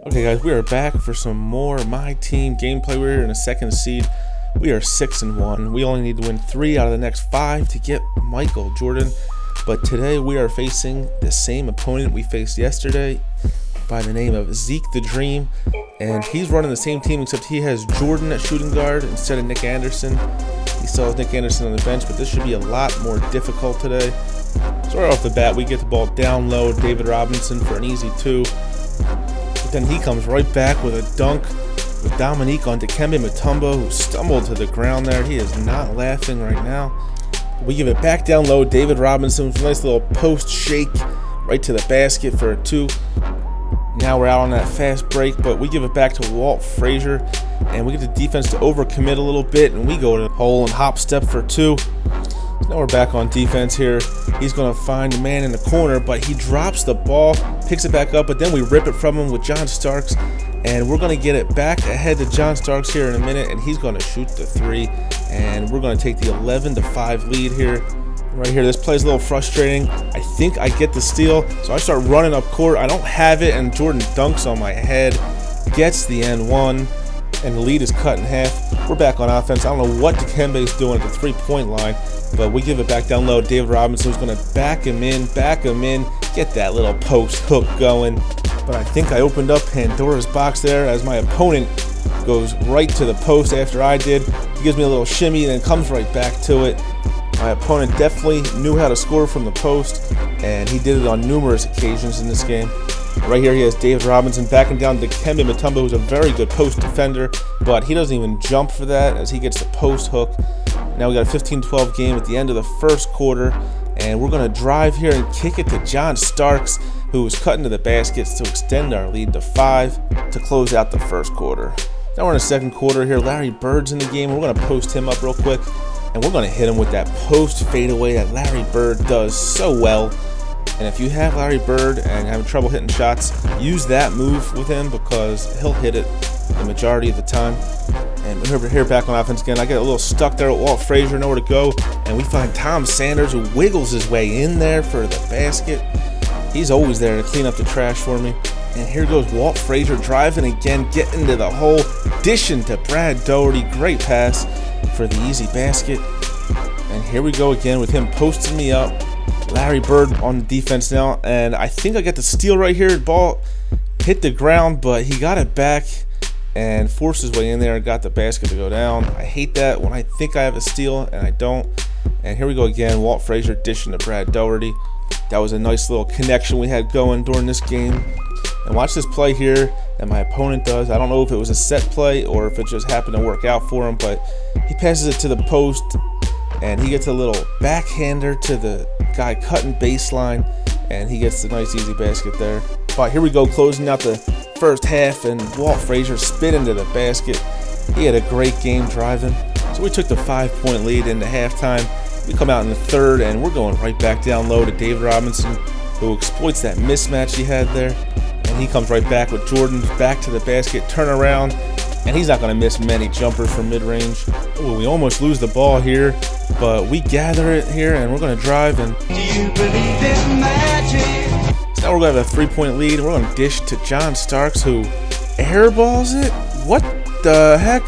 Okay guys, we are back for some more MyTEAM gameplay. We're in a second seed. We are 6-1. We only need to win 3 out of the next 5 to get Michael Jordan. But today we are facing the same opponent we faced yesterday by the name of Zeke the Dream. And he's running the same team except he has Jordan at shooting guard instead of Nick Anderson. He still has Nick Anderson on the bench, but this should be a lot more difficult today. So right off the bat, we get the ball down low, David Robinson for an easy 2. But then he comes right back with a dunk with Dominique on Dikembe Mutombo, who stumbled to the ground there. He is not laughing right now. We give it back down low, David Robinson with a nice little post shake right to the basket for a 2. Now we're out on that fast break, but we give it back to Walt Frazier, and we get the defense to overcommit a little bit, and we go to the hole and hop step for 2. So now we're back on defense here. He's going to find the man in the corner, but he drops the ball, picks it back up, but then we rip it from him with John Starks, and we're going to get it back ahead to John Starks here in a minute, and he's going to shoot the 3, and we're going to take the 11-5 lead here. Right here, this play is a little frustrating. I think I get the steal, so I start running up court. I don't have it, and Jordan dunks on my head, gets the N1, and the lead is cut in half. We're back on offense. I don't know what Dikembe's doing at the 3-point line, but we give it back down low. David Robinson is going to back him in, get that little post hook going. But I think I opened up Pandora's box there as my opponent goes right to the post after I did. He gives me a little shimmy and then comes right back to it. My opponent definitely knew how to score from the post, and he did it on numerous occasions in this game. Right here he has David Robinson backing down Dikembe Mutombo, who's a very good post defender, but he doesn't even jump for that as he gets the post hook. Now we got a 15-12 game at the end of the first quarter, and we're going to drive here and kick it to John Starks, who was cutting to the baskets to extend our lead to 5 to close out the first quarter. Now we're in the second quarter here. Larry Bird's in the game. We're going to post him up real quick, and we're going to hit him with that post fadeaway that Larry Bird does so well. And if you have Larry Bird and having trouble hitting shots, use that move with him because he'll hit it the majority of the time. And over here back on offense again, I get a little stuck there with Walt Frazier, nowhere to go. And we find Tom Sanders, who wiggles his way in there for the basket. He's always there to clean up the trash for me. And here goes Walt Frazier driving again, getting to the hole, dishing to Brad Doherty. Great pass for the easy basket. And here we go again with him posting me up. Larry Bird on defense now, and I think I got the steal right here. The ball hit the ground, but he got it back and forced his way in there and got the basket to go down. I hate that when I think I have a steal and I don't. And here we go again, Walt Frazier dishing to Brad Doherty. That was a nice little connection we had going during this game. And watch this play here that my opponent does. I don't know if it was a set play or if it just happened to work out for him, but he passes it to the post, and he gets a little backhander to the guy cutting baseline, and he gets the nice easy basket there. But here we go, closing out the first half, and Walt Frazier spit into the basket. He had a great game driving. So we took the 5-point lead into halftime. We come out in the third, and we're going right back down low to David Robinson, who exploits that mismatch he had there. And he comes right back with Jordan back to the basket, turn around, and he's not going to miss many jumpers from mid-range. Ooh, we almost lose the ball here, but we gather it here, and we're going to drive. And do you believe in magic? So now we're going to have a 3-point lead. We're going to dish to John Starks, who airballs it. What the heck?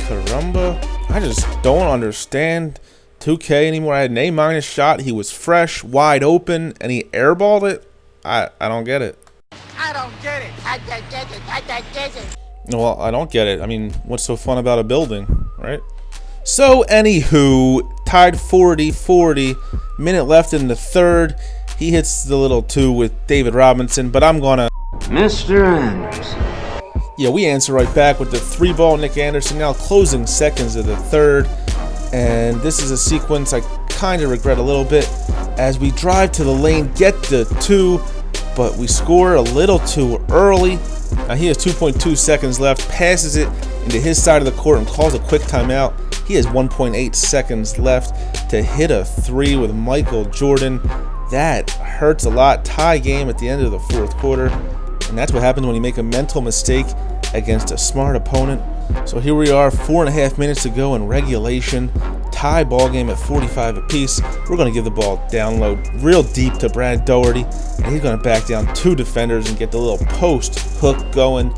Caramba. I just don't understand 2K anymore. I had an A- shot. He was fresh, wide open, and he airballed it. I don't get it. I don't get it. I don't get it. Well, I don't get it. I mean, what's so fun about a building, right? So, anywho, tied 40-40, minute left in the third. He hits the little 2 with David Robinson, but I'm gonna... Mr. Anderson. Yeah, we answer right back with the 3-ball Nick Anderson, now closing seconds of the third. And this is a sequence I kind of regret a little bit as we drive to the lane, get the 2, but we score a little too early. Now he has 2.2 seconds left, passes it into his side of the court and calls a quick timeout. He has 1.8 seconds left to hit a 3 with Michael Jordan. That hurts a lot. Tie game at the end of the fourth quarter. And that's what happens when you make a mental mistake against a smart opponent. So here we are, 4.5 minutes to go in regulation. Tie ball game at 45 apiece. We're going to give the ball down low real deep to Brad Doherty, and he's going to back down 2 defenders and get the little post hook going.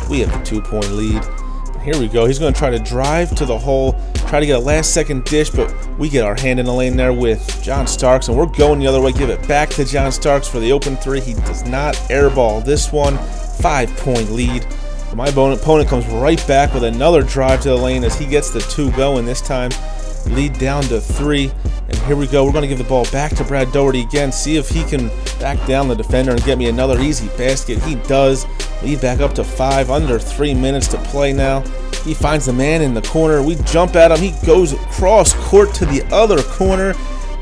We have a 2-point lead. Here we go. He's going to try to drive to the hole, try to get a last-second dish, but we get our hand in the lane there with John Starks, and we're going the other way. Give it back to John Starks for the open 3. He does not airball this one. 5-point lead. My opponent comes right back with another drive to the lane as he gets the 2 going this time. Lead down to 3, and here we go. We're going to give the ball back to Brad Doherty again, see if he can back down the defender and get me another easy basket. He does. Lead back up to 5, under 3 minutes to play now. He finds the man in the corner. We jump at him. He goes across court to the other corner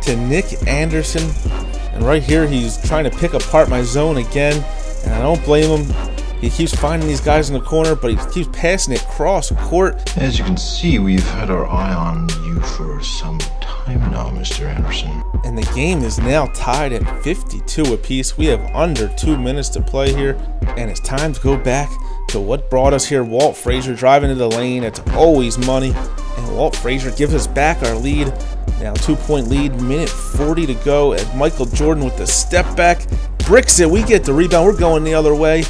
to Nick Anderson, and right here he's trying to pick apart my zone again, and I don't blame him. He keeps finding these guys in the corner, but he keeps passing it cross court. As you can see, we've had our eye on you for some time now, Mr. Anderson. And the game is now tied at 52 apiece. We have under 2 minutes to play here, and it's time to go back to what brought us here. Walt Frazier driving into the lane. It's always money, and Walt Frazier gives us back our lead. Now 2-point lead, minute 40 to go as Michael Jordan with the step back bricks it. We get the rebound. We're going the other way.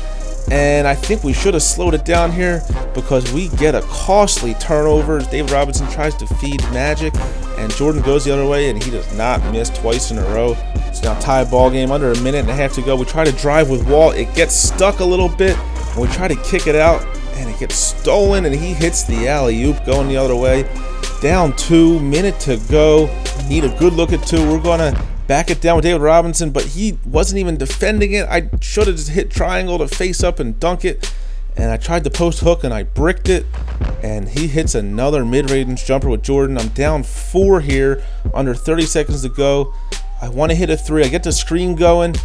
And I think we should have slowed it down here because we get a costly turnover. David Robinson tries to feed Magic, and Jordan goes the other way, and he does not miss twice in a row. It's now tie ball game, under 1.5 minutes to go. We try to drive with Walt. It gets stuck a little bit, and we try to kick it out, and it gets stolen, and he hits the alley-oop going the other way. Down 2, minute to go. Need a good look at 2. We're going to back it down with David Robinson, but he wasn't even defending it. I should have just hit triangle to face up and dunk it, and I tried the post hook and I bricked it, and he hits another mid-range jumper with Jordan. I'm down 4 here, under 30 seconds to go. I want to hit a 3. I get the screen going,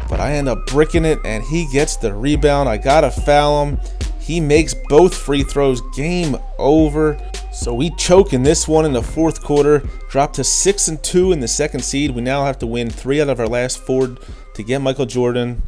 but I end up bricking it, and he gets the rebound. I gotta foul him. He makes both free throws. Game over. So we choke in this one in the 4th quarter, drop to 6-2 in the 2nd seed. We now have to win 3 out of our last 4 to get Michael Jordan.